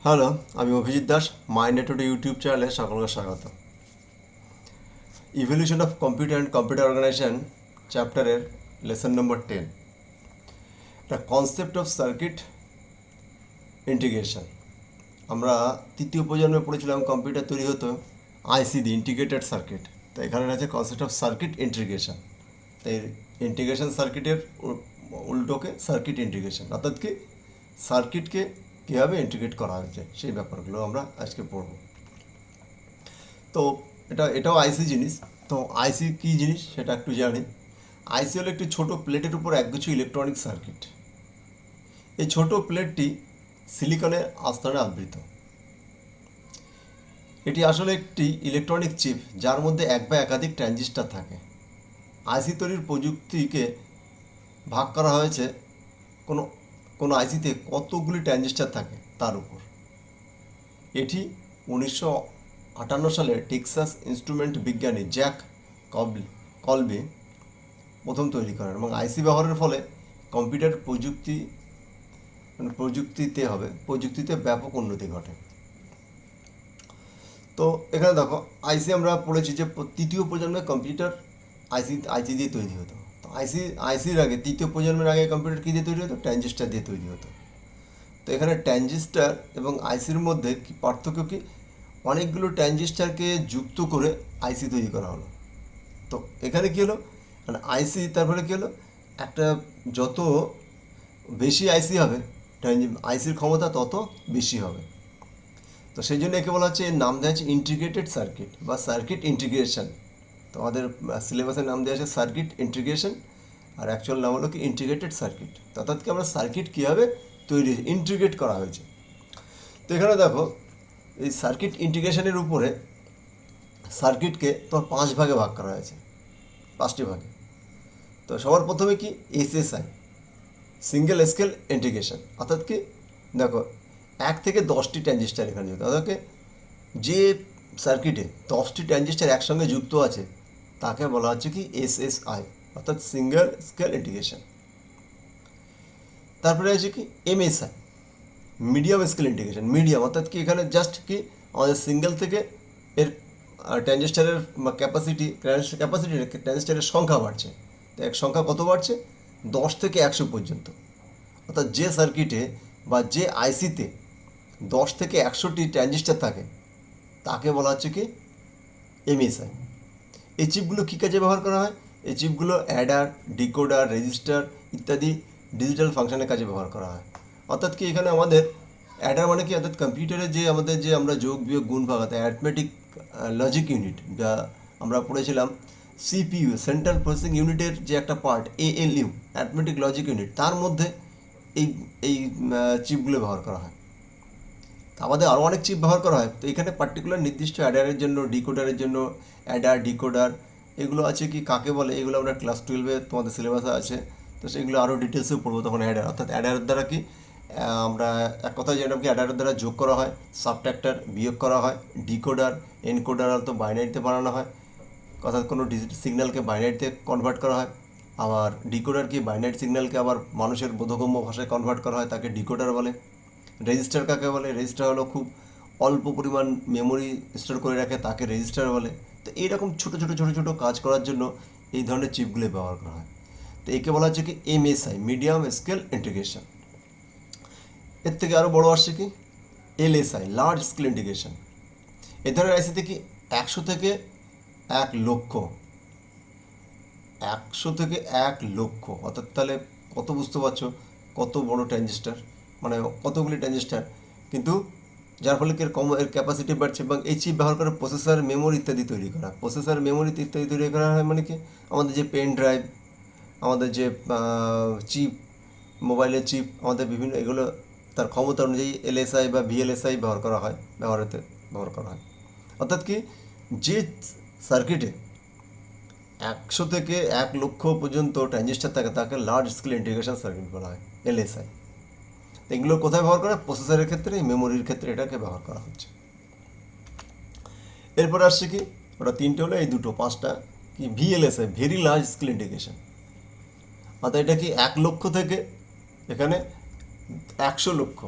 Hello, আমি Abhijit Das. My network YouTube চ্যানেলে সকলকে স্বাগত। Evolution of computer and computer organisation চ্যাপ্টারের lesson number 10, the concept of circuit integration. আমরা তৃতীয় প্রজন্মে পড়েছিলাম কম্পিউটার তৈরি হতো আইসি দিয়ে, ইন্টিগ্রেটেড সার্কিট। তো এখানে আছে কনসেপ্ট অফ সার্কিট ইন্টিগ্রেশন। তাই ইন্টিগ্রেশন সার্কিটের উল্টোকে সার্কিট ইন্টিগ্রেশন, অর্থাৎ কি সার্কিটকে কীভাবে ইন্টিগ্রেট করা হয়েছে সেই ব্যাপারগুলো আমরা আজকে পড়ব। তো এটাও আইসি জিনিস। তো আইসি কী জিনিস সেটা একটু জানি। আইসি হলো একটি ছোট প্লেটের উপর একগুচ্ছ ইলেকট্রনিক সার্কিট। এই ছোট প্লেটটি সিলিকনের আস্তরণে আবৃত। এটি আসলে একটি ইলেকট্রনিক চিপ যার মধ্যে এক বা একাধিক ট্রানজিস্টর থাকে। আইসি তৈরির প্রযুক্তিকে ভাগ করা হয়েছে কোনো কোনো আইসিতে কতগুলি ট্রানজিস্টর থাকে তার উপর। এটি 1958 সালে টেক্সাস ইনস্ট্রুমেন্ট বিজ্ঞানী জ্যাক কলবি প্রথম তৈরি করেন এবং আইসি ব্যবহারের ফলে কম্পিউটার প্রযুক্তিতে ব্যাপক উন্নতি ঘটে। তো এখানে দেখো, আইসি আমরা পড়েছি যে তৃতীয় প্রজন্মের কম্পিউটার আইসি দিয়ে তৈরি হতো। তো আইসির আগে, তৃতীয় প্রজন্মের আগে কম্পিউটার কী দিয়ে তৈরি হতো? ট্রানজিস্টার দিয়ে তৈরি হতো। তো এখানে ট্রানজিস্টার এবং আইসির মধ্যে কি পার্থক্য? কি অনেকগুলো ট্রানজিস্টারকে যুক্ত করে আইসি তৈরি করা হলো। তো এখানে কী হলো, মানে আইসি তারপরে কী হলো, একটা যত বেশি আইসি হবে, আইসির ক্ষমতা তত বেশি হবে। তো সেই জন্য একে বলা হচ্ছে, এর নাম দেওয়া হচ্ছে ইন্টিগ্রেটেড সার্কিট বা সার্কিট ইন্টিগ্রেশন। তো আমাদের সিলেবাসের নাম দেওয়া আছে সার্কিট ইন্টিগ্রেশন, আর অ্যাকচুয়াল নাম হলো কি ইন্টিগ্রেটেড সার্কিট। অর্থাৎ কি আমরা সার্কিট কীভাবে তৈরি ইন্টিগ্রেট করা হয়েছে। তো এখানে দেখো, এই সার্কিট ইন্টিগ্রেশনের উপরে সার্কিটকে তোমার 5 ভাগে ভাগ করা হয়েছে, 5টি ভাগে। তো সবার প্রথমে কি এসএসআই, সিঙ্গেল স্কেল ইন্টিগ্রেশন। অর্থাৎ কি দেখো, 1 থেকে 10টি ট্রানজিস্টার এখানে যুক্ত। অর্থাৎ যে সার্কিটে 10টি ট্রানজিস্টার একসঙ্গে যুক্ত আছে তাকে বলা হচ্ছে কি এসএসআই, অর্থাৎ সিঙ্গেল স্কেল ইন্টিগ্রেশন। তারপরে আছে কি MSI, medium scale integration. Medium অর্থাৎ কি এখানে জাস্ট কি আমাদের সিঙ্গেল থেকে এর ট্রানজিস্টারের ট্রানজিস্টারের সংখ্যা বাড়ছে। তো এক সংখ্যা কত বাড়ছে? 10 থেকে 100 পর্যন্ত। অর্থাৎ যে সার্কিটে বা যে আইসিতে 10 থেকে 100টি ট্রানজিস্টার থাকে তাকে বলা হচ্ছে কি এমএসআই। এই চিপগুলো কী কাজে ব্যবহার করা হয়? এই চিপগুলো অ্যাডার, ডিকোডার, রেজিস্টার ইত্যাদি ডিজিটাল ফাংশনের কাজে ব্যবহার করা হয়। অর্থাৎ কি এখানে আমাদের অ্যাডার মানে কি, অর্থাৎ কম্পিউটারে যে আমাদের যে আমরা যোগ বিয়োগ গুণ ভাগ, অর্থাৎ অ্যারিথমেটিক লজিক ইউনিট, যা আমরা পড়েছিলাম সিপিইউ, সেন্ট্রাল প্রসেসিং ইউনিটের যে একটা part ALU, arithmetic logic unit, তার মধ্যে এই এই চিপগুলো ব্যবহার করা হয়। আমাদের আরও অনেক চিপ ব্যবহার করা হয়। তো এখানে পার্টিকুলার নির্দিষ্ট অ্যাডারের জন্য, ডিকোডারের জন্য অ্যাডার, ডিকোডার এগুলো আছে কি কাকে বলে, এগুলো আমরা ক্লাস 12-এ তোমাদের সিলেবাসে আছে। তো সেগুলো আরও ডিটেলসে পড়বো তখন। অ্যাডার অর্থাৎ অ্যাডারের দ্বারা কি আমরা এক কথায় যেটা কি অ্যাডারের দ্বারা যোগ করা হয়, সাবট্রাক্টর বিয়োগ করা হয়। ডিকোডার, এনকোডার তো বাইনারিতে বানানো হয়, অর্থাৎ কোনো ডিজিটাল সিগন্যালকে বাইনারিতে কনভার্ট করা হয়। আবার ডিকোডার কি বাইনারি সিগন্যালকে আবার মানুষের বোধগম্য ভাষায় কনভার্ট করা হয়, তাকে ডিকোডার বলে। রেজিস্টার কাকে বলে? রেজিস্টার হলো খুব অল্প পরিমাণ মেমোরি স্টোর করে রাখে, তাকে রেজিস্টার বলে। তো এইরকম ছোটো ছোটো ছোটো ছোটো কাজ করার জন্য এই ধরনের চিপগুলো ব্যবহার করা হয়। তো একে বলা হচ্ছে কি এমএসআই, মিডিয়াম স্কেল ইন্টিগ্রেশন। এর থেকে আরও বড় আসছে কি এলএসআই, লার্জ স্কেল ইন্টিগ্রেশন। এ ধরনের আইসিতে কি 100 থেকে 1 লক্ষ, 100 থেকে 1 লক্ষ, অর্থাৎ তাহলে কত বুঝতে পারছো কত বড় ট্রানজিস্টার, মানে কতগুলি ট্রানজিস্টার। কিন্তু যার ফলে কি এর ক্যাপাসিটি বাড়ছে। এবং এই চিপ ব্যবহার করে প্রসেসর, মেমোরি ইত্যাদি তৈরি করা। প্রসেসর, মেমোরি ইত্যাদি তৈরি করা হয় মানে কি আমাদের যে পেন ড্রাইভ, আমাদের যে চিপ, মোবাইলের চিপ, আমাদের বিভিন্ন এগুলো তার ক্ষমতা অনুযায়ী এলএসআই বা ভিএলএসআই ব্যবহার করা হয়। অর্থাৎ কি যে সার্কিটে 100 থেকে 1 লক্ষ পর্যন্ত ট্রানজিস্টার থাকে তাকে লার্জ স্কেল ইন্টিগ্রেশন সার্কিট বলা হয়, এলএসআই। এগুলো কোথায় ব্যবহার করা হয়? প্রসেসরের ক্ষেত্রে, মেমোরির ক্ষেত্রে এটাকে ব্যবহার করা হচ্ছে। এরপর আসছে কি, ওটা 3টে হলো, এই দুটো 5টা কি VLSI, very large scale integration. অর্থাৎ এটা কি 1 লক্ষ থেকে এখানে 100 লক্ষ,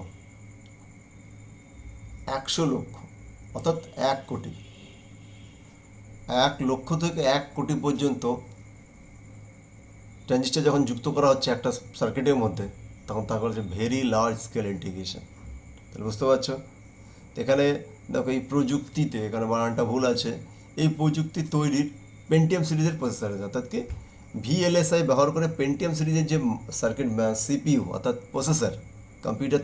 100 লক্ষ, অর্থাৎ 1 কোটি। 1 লক্ষ থেকে 1 কোটি পর্যন্ত ট্রানজিস্টার যখন যুক্ত করা হচ্ছে একটা সার্কিটের মধ্যে, তখন তাকে হচ্ছে ভেরি লার্জ স্কেল ইন্টিগ্রেশন। তাহলে বুঝতে পারছো? তো এখানে দেখো এই প্রযুক্তিতে, এখানে বানানটা ভুল আছে, এই প্রযুক্তি তৈরির পেন্টিয়াম সিরিজের প্রসেসর আছে, অর্থাৎ কি ভিএলএসআই ব্যবহার করে পেন্টিয়াম সিরিজের যে সার্কিট সিপিইউ অর্থাৎ প্রসেসর, কম্পিউটার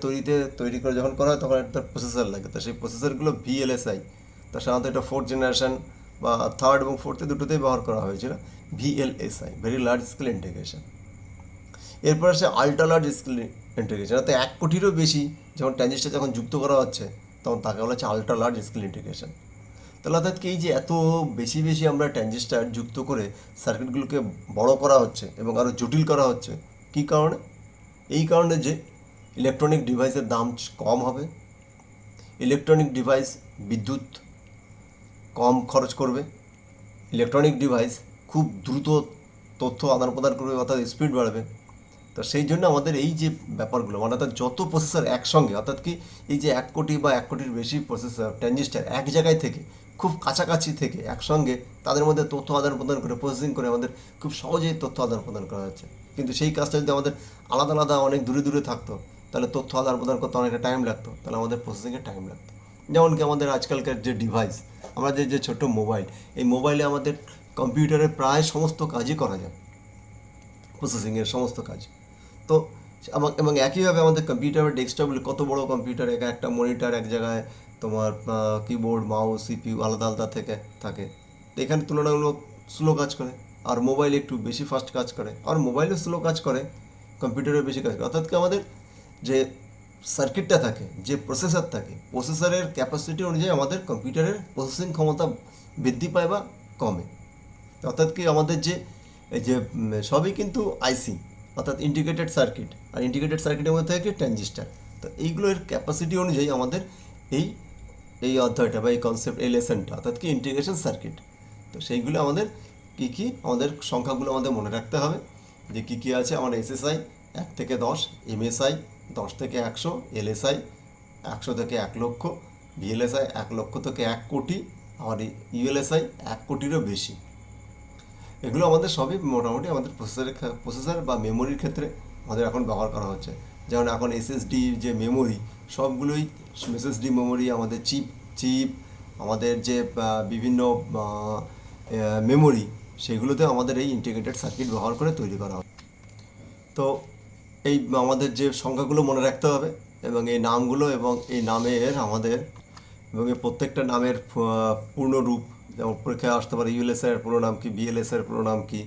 তৈরি করে যখন করা হয় তখন একটা প্রসেসর লাগে। তো সেই প্রসেসরগুলো ভিএলএসআই, তার সাধারণত এটা 4th জেনারেশন বা 3rd এবং 4th দুটোতেই ব্যবহার করা হয়েছিল VLSI, very large scale integration. এরপর আসে আল্ট্রা লার্জ স্কেল ইন্টিগ্রেশন, অর্থাৎ 1 কোটিরও বেশি যখন ট্রানজিস্টার যখন যুক্ত করা হচ্ছে তখন তাকে বলা হচ্ছে আল্ট্রা লার্জ স্কেল ইন্টিগ্রেশন। তাহলে অর্থাৎ কি, এই যে এত বেশি বেশি আমরা ট্রানজিস্টার যুক্ত করে সার্কিটগুলোকে বড় করা হচ্ছে এবং আরও জটিল করা হচ্ছে, কী কারণে? এই কারণে যে ইলেকট্রনিক ডিভাইসের দাম কম হবে, ইলেকট্রনিক ডিভাইস বিদ্যুৎ কম খরচ করবে, ইলেকট্রনিক ডিভাইস খুব দ্রুত তথ্য আদান প্রদান করবে, অর্থাৎ স্পিড বাড়বে। তো সেই জন্য আমাদের এই যে ব্যাপারগুলো, মানে অর্থাৎ যত প্রসেসর একসঙ্গে, অর্থাৎ কি এই যে 1 কোটি বা 1 কোটির বেশি প্রসেসর ট্রানজিস্টার এক জায়গায় থেকে, খুব কাছাকাছি থেকে একসঙ্গে তাদের মধ্যে তথ্য আদান প্রদান করে প্রসেসিং করে আমাদের খুব সহজেই তথ্য আদান প্রদান করা হচ্ছে। কিন্তু সেই কাজটা যদি আমাদের আলাদা আলাদা অনেক দূরে দূরে থাকতো, তাহলে তথ্য আদান প্রদান করতে অনেকটা টাইম লাগতো, তাহলে আমাদের প্রসেসিংয়ে টাইম লাগতো। যেমন কি আমাদের আজকালকার যে ডিভাইস, আমরা যে ছোট্ট মোবাইল, এই মোবাইলে আমাদের কম্পিউটারের প্রায় সমস্ত কাজই করা যায়, প্রসেসিংয়ের সমস্ত কাজ। তো এবং একইভাবে আমাদের কম্পিউটার বা ডেস্কটপগুলো, কত বড় কম্পিউটার, একটা মনিটর এক জায়গায়, তোমার কিবোর্ড মাউস সিপিইউ আলাদা আলাদা থেকে থাকে, তো এখানে তুলনামূলক স্লো কাজ করে। আর মোবাইল একটু বেশি ফাস্ট কাজ করে, আর মোবাইলে স্লো কাজ করে, কম্পিউটারে বেশি কাজ করে। অর্থাৎ কি আমাদের যে সার্কিটটা থাকে, যে প্রসেসর থাকে, প্রসেসরের ক্যাপাসিটি অনুযায়ী আমাদের কম্পিউটারের প্রসেসিং ক্ষমতা বৃদ্ধি পায় বা কমে। অর্থাৎ কি আমাদের যে এই যে সবই কিন্তু আইসি, অর্থাৎ ইন্টিগ্রেটেড সার্কিট, আর ইন্টিগ্রেটেড সার্কিটের মধ্যে থাকে ট্রানজিস্টার। তো এইগুলোর ক্যাপাসিটি অনুযায়ী আমাদের এই এই অধ্যায়টা বা এই কনসেপ্ট, এই লেসনটা, অর্থাৎ কি ইন্টিগ্রেশন সার্কিট। তো সেইগুলো আমাদের কী আমাদের সংখ্যাগুলো আমাদের মনে রাখতে হবে, যে কী আছে। আমার এসএসআই 1 থেকে 10, এমএসআই 10 থেকে 100, এলএসআই 100 থেকে 1 লক্ষ, ভিএলএসআই 1 লক্ষ থেকে 1 কোটি, আর ইউএলএসআই 1 কোটিরও বেশি। এগুলো আমাদের সবই মোটামুটি আমাদের প্রসেসর বা মেমোরির ক্ষেত্রে আমাদের এখন ব্যবহার করা হচ্ছে। যেমন এখন এসএসডি যে মেমোরি, সবগুলোই এসএসডি মেমোরি, আমাদের চিপ আমাদের যে বিভিন্ন মেমোরি, সেগুলোতে আমাদের এই ইন্টিগ্রেটেড সার্কিট ব্যবহার করে তৈরি করা হয়। তো এই আমাদের যে সংখ্যাগুলো মনে রাখতে হবে, এবং এই নামগুলো, এবং এই নামের আমাদের, এবং এই প্রত্যেকটা নামের পূর্ণ রূপ, যেমন পরীক্ষায় আসতে পারে ইউএলএসআই এর পুরো নাম কি, বিএলএসআই এর পুরো নাম কি,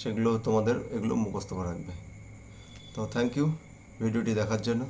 সেগুলো তোমাদের এগুলো মুখস্থ করে রাখবে। তো থ্যাংক ইউ ভিডিওটি দেখার জন্য।